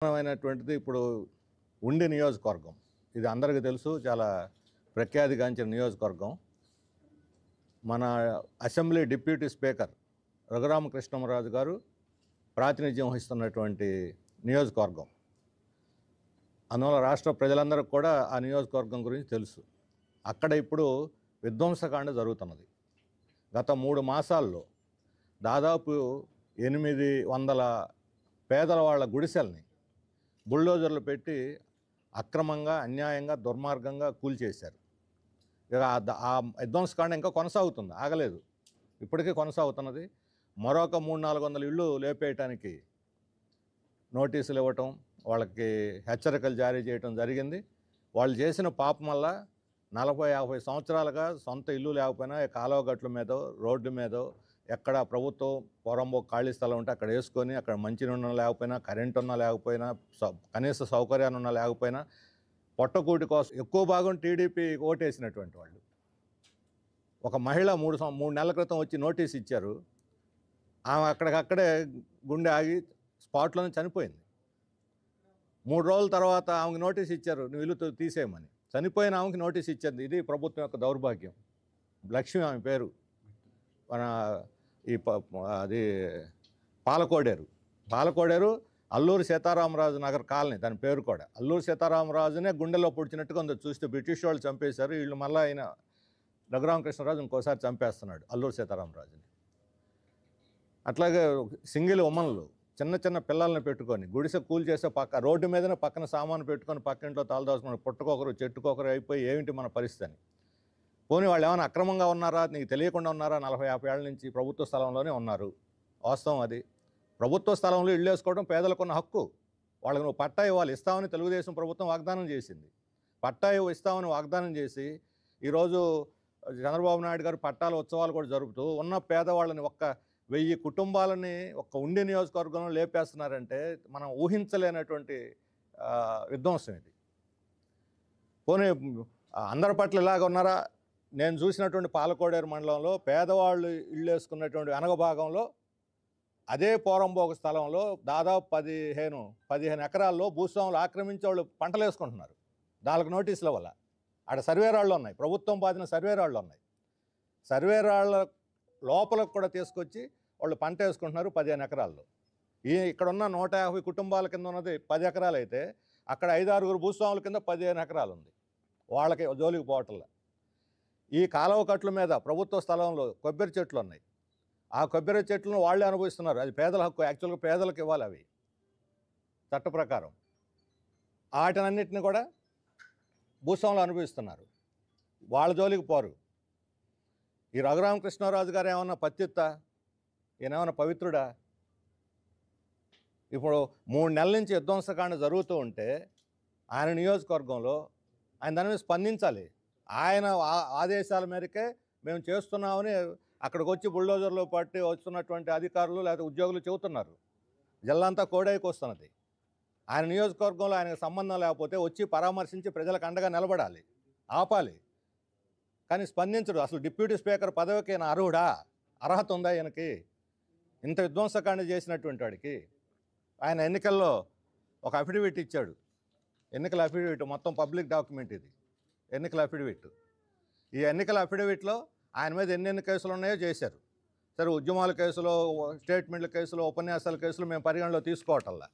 ప్రధానమైనటువంటిది ఇప్పుడు ఉండి నియోజకవర్గం. ఇది అందరికీ తెలుసు. చాలా ప్రఖ్యాతిగాంచిన నియోజకవర్గం. మన అసెంబ్లీ డిప్యూటీ స్పీకర్ రఘురామకృష్ణంరాజు గారు ప్రాతినిధ్యం వహిస్తున్నటువంటి నియోజకవర్గం. అందువల్ల రాష్ట్ర ప్రజలందరికీ కూడా ఆ నియోజకవర్గం గురించి తెలుసు. అక్కడ ఇప్పుడు విధ్వంసకాండ జరుగుతున్నది. గత 3 మాసాల్లో దాదాపు 800 పేదల వాళ్ళ గుడిసెల్ని బుల్డోజర్లు పెట్టి అక్రమంగా, అన్యాయంగా, దుర్మార్గంగా కూల్చేశారు. ఇక ఆ విధ్వంసకాండ ఇంకా కొనసాగుతుంది, ఆగలేదు. ఇప్పటికీ కొనసాగుతున్నది. మరొక 300-400 ఇళ్ళు లేపేయటానికి నోటీసులు ఇవ్వటం, వాళ్ళకి హెచ్చరికలు జారీ చేయటం జరిగింది. వాళ్ళు చేసిన పాపం వల్ల 40-50 సంవత్సరాలుగా సొంత ఇల్లు లేకపోయినా కాలువ గట్ల మీదో, రోడ్డు మీదో, ఎక్కడ ప్రభుత్వం పొరంబో ఖాళీ స్థలం ఉంటే అక్కడ వేసుకొని, అక్కడ మంచినీళ్ళు లేకపోయినా, కరెంట్ ఉన్నా లేకపోయినా, కనీస సౌకర్యాలు ఉన్నా లేకపోయినా, పొట్టకూటి కోసం ఎక్కువ భాగం టీడీపీ ఓటేసినటువంటి వాళ్ళు. ఒక మహిళ 3 నెలల క్రితం వచ్చి నోటీస్ ఇచ్చారు. ఆమె అక్కడికక్కడే గుండె ఆగి స్పాట్లోనే చనిపోయింది. 3 రోజుల తర్వాత ఆమెకు నోటీస్ ఇచ్చారు, నువ్వు ఇల్లు తీసేయమని. చనిపోయిన ఆమెకి నోటీస్ ఇచ్చింది. ఇది ప్రభుత్వం యొక్క దౌర్భాగ్యం. లక్ష్మి ఆమె పేరు. మన అది పాలకోడేరు అల్లూరి సీతారామరాజు నగర్ కాలనీ, దాని పేరు కూడా. అల్లూరి సీతారామరాజునే గుండెల్లో పొడిచినట్టుగా ఉంది. చూస్తే బ్రిటిష్ వాళ్ళు చంపేశారు, వీళ్ళు మళ్ళీ ఆయన రఘురామకృష్ణరాజు ఇంకోసారి చంపేస్తున్నాడు అల్లూరి సీతారామరాజుని. అట్లాగే సింగిల్ ఉమ్మన్లు చిన్న చిన్న పిల్లల్ని పెట్టుకొని గుడిసె కూల్ చేసే రోడ్డు మీదనే పక్కన సామాను పెట్టుకొని పక్కింట్లో తలదాచుకుని పుట్టకొకరు చెట్టుకొకరు అయిపోయి ఏమిటి మన పరిస్థితి అని. పోనీ వాళ్ళు ఏమైనా అక్రమంగా ఉన్నారా, నీకు తెలియకుండా ఉన్నారా? 40-50 ఏళ్ళ నుంచి ప్రభుత్వ స్థలంలోనే ఉన్నారు. వాస్తవం అది. ప్రభుత్వ స్థలంలో ఇళ్ళు వేసుకోవడం పేదలకున్న హక్కు. వాళ్ళకి నువ్వు పట్టా ఇవ్వాలి. ఇస్తామని తెలుగుదేశం ప్రభుత్వం వాగ్దానం చేసింది. పట్టా ఇస్తామని వాగ్దానం చేసి ఈరోజు చంద్రబాబు నాయుడు గారు పట్టాల ఉత్సవాలు కూడా జరుపుతూ ఉన్న పేదవాళ్ళని 1000 కుటుంబాలని ఉండి నియోజకవర్గంలో లేపేస్తున్నారంటే మనం ఊహించలేనటువంటి విధ్వంసం ఇది. పోనీ అందరి పట్ల ఇలాగ ఉన్నారా? నేను చూసినటువంటి పాలకోడేరు మండలంలో పేదవాళ్ళు ఇళ్ళు వేసుకున్నటువంటి వెనక భాగంలో అదే పోరంబోక స్థలంలో దాదాపు 15 ఎకరాల్లో భూస్వాములు ఆక్రమించే వాళ్ళు పంటలు వేసుకుంటున్నారు. 4 నోటీసుల వల్ల. ఆడ సర్వేరాళ్ళు ఉన్నాయి, ప్రభుత్వం బాధిన సర్వేరాళ్ళు ఉన్నాయి. సర్వేరాళ్ళ లోపలకు కూడా తీసుకొచ్చి వాళ్ళు పంట వేసుకుంటున్నారు 15 ఎకరాల్లో. ఇక్కడ ఉన్న 150 కుటుంబాల కింద ఉన్నది 10 ఎకరాలు అయితే అక్కడ 5-6 భూస్వాముల కింద 15 ఎకరాలు ఉంది. వాళ్ళకి జోలికి పోవటంలో. ఈ కాలువ కట్ల మీద ప్రభుత్వ స్థలంలో కొబ్బరి చెట్లు ఉన్నాయి. ఆ కొబ్బరి చెట్లను వాళ్ళే అనుభవిస్తున్నారు. అది పేదల హక్కు. యాక్చువల్గా పేదలకు ఇవ్వాలి అవి చట్ట ప్రకారం. వాటినన్నిటిని కూడా భూస్వాములు అనుభవిస్తున్నారు. వాళ్ళ జోలికి పోరు. ఈ రఘురామకృష్ణరాజు గారు ఏమన్నా పత్తిత్తా? ఈయనేమన్నా పవిత్రుడా? ఇప్పుడు 3 నెలల నుంచి విధ్వంసకాండ జరుగుతూ ఉంటే ఆయన నియోజకవర్గంలో ఆయన దాని మీద స్పందించాలి. ఆయన ఆదేశాల మేరకే మేము చేస్తున్నామని అక్కడికి వచ్చి బుల్డోజర్లో పట్టి వస్తున్నటువంటి అధికారులు లేదా ఉద్యోగులు చెబుతున్నారు. జిల్లాంతా కోడైకి వస్తున్నది. ఆయన నియోజకవర్గంలో ఆయనకు సంబంధం లేకపోతే వచ్చి పరామర్శించి ప్రజలకు అండగా నిలబడాలి, ఆపాలి. కానీ స్పందించడు. అసలు డిప్యూటీ స్పీకర్ పదవికి ఈయన అర్హుడా? అర్హత ఉందా ఈయనకి? ఇంత విధ్వంసకాండ చేసినటువంటి వాడికి. ఆయన ఎన్నికల్లో ఒక అఫిడవిట్ ఇచ్చాడు. ఎన్నికల అఫిడవిట్ మొత్తం పబ్లిక్ డాక్యుమెంట్ ఇది. ఎన్నికల అఫిడవిట్. ఈ ఎన్నికల అఫిడవిట్లో ఆయన మీద ఎన్ని కేసులు ఉన్నాయో చేశారు. సరే, ఉద్యమాల కేసులో, స్టేట్మెంట్ల కేసులో, ఉపన్యాసాల కేసులు మేము పరిగణలో తీసుకోవటంలా,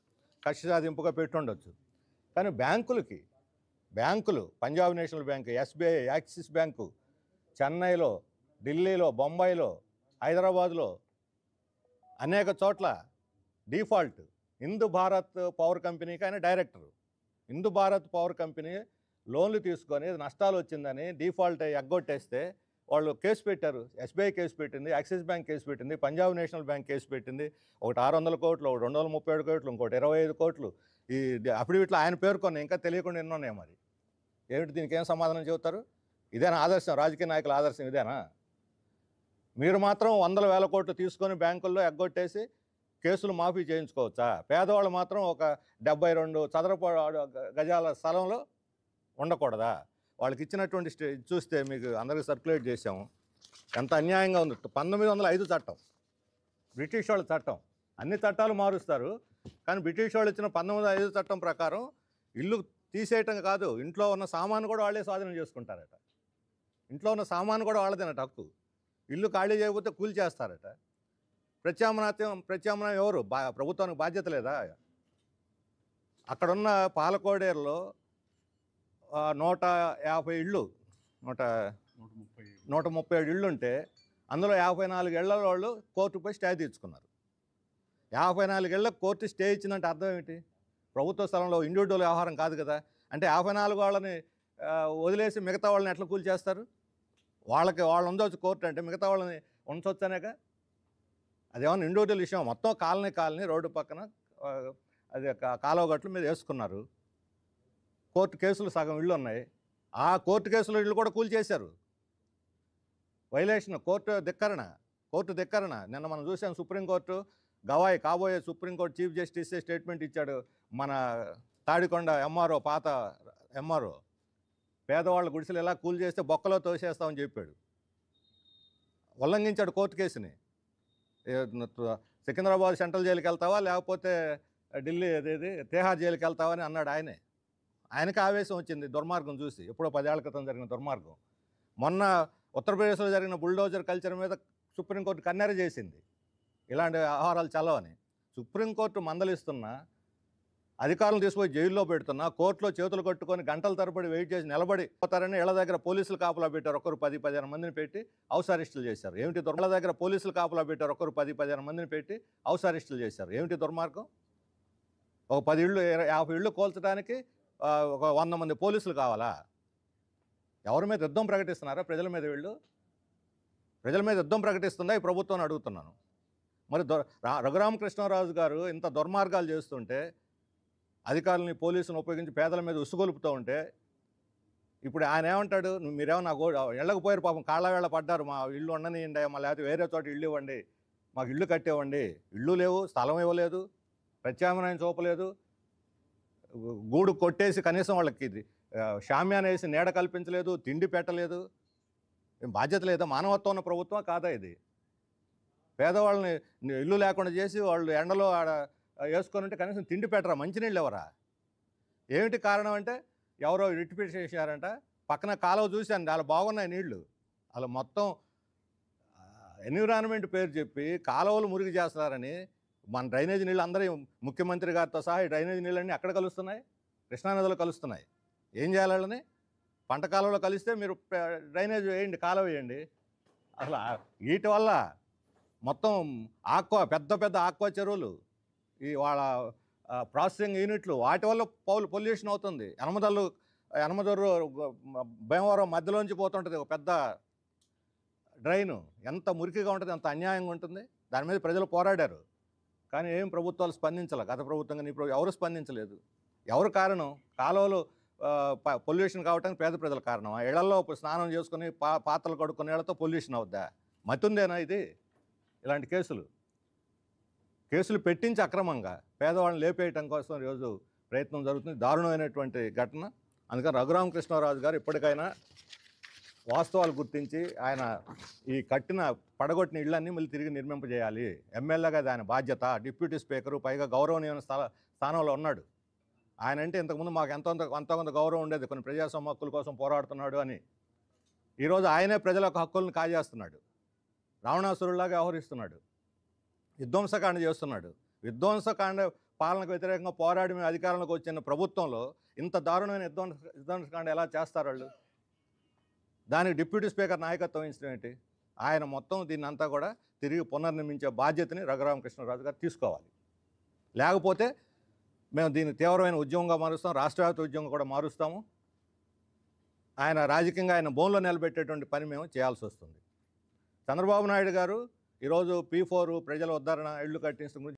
కక్ష సాధింపుగా పెట్టుండొచ్చు. కానీ బ్యాంకులు Punjab national bank, SBI, axis bank, చెన్నైలో, ఢిల్లీలో, బొంబాయిలో, హైదరాబాద్లో అనేక చోట్ల డిఫాల్ట్. హిందూ భారత్ పవర్ కంపెనీకి ఆయన director. Hindu Bharat power company లోన్లు తీసుకొని నష్టాలు వచ్చిందని డిఫాల్ట్ ఎగ్గొట్టేస్తే వాళ్ళు కేసు పెట్టారు. ఎస్బీఐ కేసు పెట్టింది, యాక్సిస్ బ్యాంక్ కేసు పెట్టింది, పంజాబ్ నేషనల్ బ్యాంక్ కేసు పెట్టింది. ఒకటి 600 కోట్లు, ఒకటి 237 కోట్లు, ఇంకోటి 25 కోట్లు. ఈ అఫిడవిట్లో ఆయన పేర్కొని ఇంకా తెలియకుండా ఎన్నో ఉన్నాయి. మరి ఏమిటి? దీనికి ఏం సమాధానం చెబుతారు? ఇదేనా ఆదర్శం? రాజకీయ నాయకుల ఆదర్శం ఇదేనా? మీరు మాత్రం 100,000 కోట్లు తీసుకొని బ్యాంకుల్లో ఎగ్గొట్టేసి కేసులు మాఫీ చేయించుకోవచ్చా? పేదవాళ్ళు మాత్రం ఒక 72 చదరపు గజాల స్థలంలో ఉండకూడదా? వాళ్ళకి ఇచ్చినటువంటి చూస్తే మీకు అందరికీ సర్క్యులేట్ చేసాము. ఎంత అన్యాయంగా ఉంది. 1905 చట్టం, బ్రిటిష్ వాళ్ళ చట్టం. అన్ని చట్టాలు మారుస్తారు. కానీ బ్రిటిష్ వాళ్ళు ఇచ్చిన 1905 చట్టం ప్రకారం ఇల్లు తీసేయటం కాదు, ఇంట్లో ఉన్న సామాను కూడా వాళ్ళే స్వాధీనం చేసుకుంటారట. ఇంట్లో ఉన్న సామాను కూడా వాళ్ళదేనట హక్కు. ఇల్లు ఖాళీ చేయకపోతే కూల్చేస్తారట. ప్రత్యామ్నాయం ఎవరు? ప్రభుత్వానికి బాధ్యత లేదా? అక్కడున్న పాలకోడేరులో 150 ఇళ్ళు 137 ఇళ్ళు ఉంటే అందులో 54 ఇళ్ల వాళ్ళు కోర్టుపై స్టే తెచ్చుకున్నారు. 54 ఇళ్లకు కోర్టు స్టే ఇచ్చిందంటే అర్థం ఏమిటి? ప్రభుత్వ స్థలంలో ఇండివిజువల్ వ్యవహారం కాదు కదా. అంటే 54 వాళ్ళని వదిలేసి మిగతా వాళ్ళని ఎట్లా కూల్చేస్తారు? వాళ్ళు ఉండవచ్చు కోర్టు అంటే, మిగతా వాళ్ళని ఉంచవచ్చనేగా. అదేమన్నా ఇండివిజువల్ విషయం? మొత్తం కాలనీ రోడ్డు పక్కన అది కాలువ గట్ల మీద వేసుకున్నారు. కోర్టు కేసులు సగం ఇళ్ళు ఉన్నాయి. ఆ కోర్టు కేసులో ఇళ్ళు కూడా కూల్చేశారు. Violation, court ధిక్కరణ. నిన్న మనం చూసాం సుప్రీంకోర్టు గవాయి కాబోయే సుప్రీంకోర్టు చీఫ్ జస్టిస్ స్టేట్మెంట్ ఇచ్చాడు. మన తాడికొండ ఎంఆర్ఓ, పాత ఎంఆర్ఓ, పేదవాళ్ళ గుడిసెలు ఎలా కూల్ చేస్తే బొక్కలో తోసేస్తామని చెప్పాడు. ఉల్లంఘించాడు కోర్టు కేసుని. సికింద్రాబాద్ సెంట్రల్ జైలుకి వెళ్తావా లేకపోతే ఢిల్లీ తిహార్ జైలుకి వెళ్తావా అని అన్నాడు ఆయనే. ఆయనకి ఆవేశం వచ్చింది దుర్మార్గం చూసి. ఎప్పుడో 10 ఏళ్ల క్రితం జరిగిన దుర్మార్గం. మొన్న ఉత్తరప్రదేశ్లో జరిగిన బుల్డోజర్ కల్చర్ మీద సుప్రీంకోర్టు కన్నెర చేసింది. ఇలాంటి వ్యవహారాలు చల్లవని. సుప్రీంకోర్టు మందలిస్తున్నా, అధికారులను తీసుకుపోయి జైల్లో పెడుతున్నా, కోర్టులో చేతులు కట్టుకొని గంటల తరబడి వెయిట్ చేసి నిలబడి పోతారని ఇళ్ల దగ్గర పోలీసులు కాపలా పెట్టారు. ఒకరు 10-15 మందిని పెట్టి హౌస్ అరెస్టులు చేశారు. ఏమిటి ఇళ్ల దగ్గర పోలీసులు కాపలా పెట్టారు. ఒకరు 10-15 మందిని పెట్టి హౌస్ అరెస్టులు చేశారు. ఏమిటి దుర్మార్గం? ఒక 10 ఇళ్ళు 50 ఇళ్ళు కోల్చడానికి ఒక 100 మంది పోలీసులు కావాలా? ఎవరి మీద యుద్ధం ప్రకటిస్తున్నారా? ప్రజల మీద వీళ్ళు ప్రజల మీద యుద్ధం ప్రకటిస్తుందా ఈ ప్రభుత్వం అడుగుతున్నాను. మరి రఘురామకృష్ణరాజు గారు ఇంత దుర్మార్గాలు చేస్తుంటే, అధికారులని పోలీసులను ఉపయోగించి పేదల మీద ఉసుగొలుపుతూ ఉంటే, ఇప్పుడు ఆయన ఏమంటాడు? మీరేమో నాకు ఇళ్ళకు పోయారు పాపం, కాళ్ళ వేళ పడ్డారు, మా ఇల్లు ఉండనియండి, మళ్ళీ లేకపోతే వేరే చోట ఇల్లు ఇవ్వండి, మాకు ఇల్లు కట్టివ్వండి. ఇళ్ళు లేవు, స్థలం ఇవ్వలేదు, ప్రత్యామ్నాయం చూపలేదు, గూడు కొట్టేసి కనీసం వాళ్ళకి షామ్యాన వేసి నీడ కల్పించలేదు, తిండి పెట్టలేదు. ఏం బాధ్యత లేదా? మానవత్వం ఉన్న ప్రభుత్వం కాదా ఇది? పేదవాళ్ళని ఇల్లు లేకుండా చేసి వాళ్ళు ఎండలో ఆడ వేసుకొని ఉంటే కనీసం తిండి పెట్టరా? మంచినీళ్ళు ఎవరా? ఏమిటి కారణం అంటే, ఎవరో రిట్రిపీట్ చేశారంట, పక్కన కాలువ చూశాను, చాలా బాగున్నాయి నీళ్లు. అలా మొత్తం ఎన్విరాన్మెంట్ పేరు చెప్పి కాలువలు మురిగి చేస్తున్నారని మన డ్రైనేజ్ నీళ్ళు అందరూ ముఖ్యమంత్రి గారితో సహా ఈ డ్రైనేజ్ నీళ్ళన్నీ ఎక్కడ కలుస్తున్నాయి? కృష్ణానదిలో కలుస్తున్నాయి. ఏం చేయాలి వాళ్ళని? పంట కాలువలో కలిస్తే మీరు డ్రైనేజ్ వేయండి, కాలువ వేయండి. అసలు వీటి వల్ల మొత్తం పెద్ద ఆక్వా చెరువులు, ఈ వాళ్ళ ప్రాసెసింగ్ యూనిట్లు, వాటి వల్ల పొల్యూషన్ అవుతుంది. యనమదొర్రు భీమవరం మధ్యలోంచి పోతుంటుంది ఒక పెద్ద డ్రైను. ఎంత మురికిగా ఉంటుంది, ఎంత అన్యాయంగా ఉంటుంది. దాని మీద ప్రజలు పోరాడారు. కానీ ఏం ప్రభుత్వాలు స్పందించాలి. గత ప్రభుత్వం కానీ ఇప్పుడు ఎవరు స్పందించలేదు. ఎవరు కారణం? కాలువలు పొల్యూషన్ కావటానికి పేద ప్రజల కారణం. ఇళ్లలో స్నానం చేసుకుని పాత్రలు కడుక్కునే వాళ్ళతో పొల్యూషన్ అవుద్దా? మతుందేనా ఇది? ఇలాంటి కేసులు పెట్టించి అక్రమంగా పేదవాళ్ళని లేపేయటం కోసం ఈరోజు ప్రయత్నం జరుగుతుంది. దారుణమైనటువంటి ఘటన. అందుకని రఘురామకృష్ణరాజు గారు ఇప్పటికైనా వాస్తవాలు గుర్తించి ఆయన ఈ పడగొట్టిన ఇళ్ళన్నీ మళ్ళీ తిరిగి నిర్మింపజేయాలి. ఎమ్మెల్యేగా అది ఆయన బాధ్యత. డిప్యూటీ స్పీకరు, పైగా గౌరవనీయమైన స్థానంలో ఉన్నాడు. ఆయన అంటే ఇంతకుముందు మాకు కొంత గౌరవం ఉండేది, కొన్ని ప్రజాస్వామ్య హక్కుల కోసం పోరాడుతున్నాడు అని. ఈరోజు ఆయనే ప్రజల యొక్క హక్కులను కాజేస్తున్నాడు. రావణాసురుడిలాగా వ్యవహరిస్తున్నాడు. విధ్వంసకాండ చేస్తున్నాడు. విధ్వంసకాండ పాలనకు వ్యతిరేకంగా పోరాడి మేము అధికారంలోకి వచ్చిన ప్రభుత్వంలో ఇంత దారుణమైన విధ్వంసకాండ ఎలా చేస్తారు వాళ్ళు? దానికి డిప్యూటీ స్పీకర్ నాయకత్వం వహించడం ఏంటి? ఆయన మొత్తం దీన్ని అంతా కూడా తిరిగి పునర్నిర్మించే బాధ్యతని రఘురామకృష్ణరాజు గారు తీసుకోవాలి. లేకపోతే మేము దీన్ని తీవ్రమైన ఉద్యమంగా మారుస్తాం, రాష్ట్రవ్యాప్త ఉద్యమం కూడా మారుస్తాము. ఆయన రాజకీయంగా ఆయన బోన్లో నిలబెట్టేటువంటి పని మేము చేయాల్సి వస్తుంది. చంద్రబాబు నాయుడు గారు ఈరోజు P4 ప్రజల ఉద్ధరణ, ఇళ్ళు కట్టించడం గురించి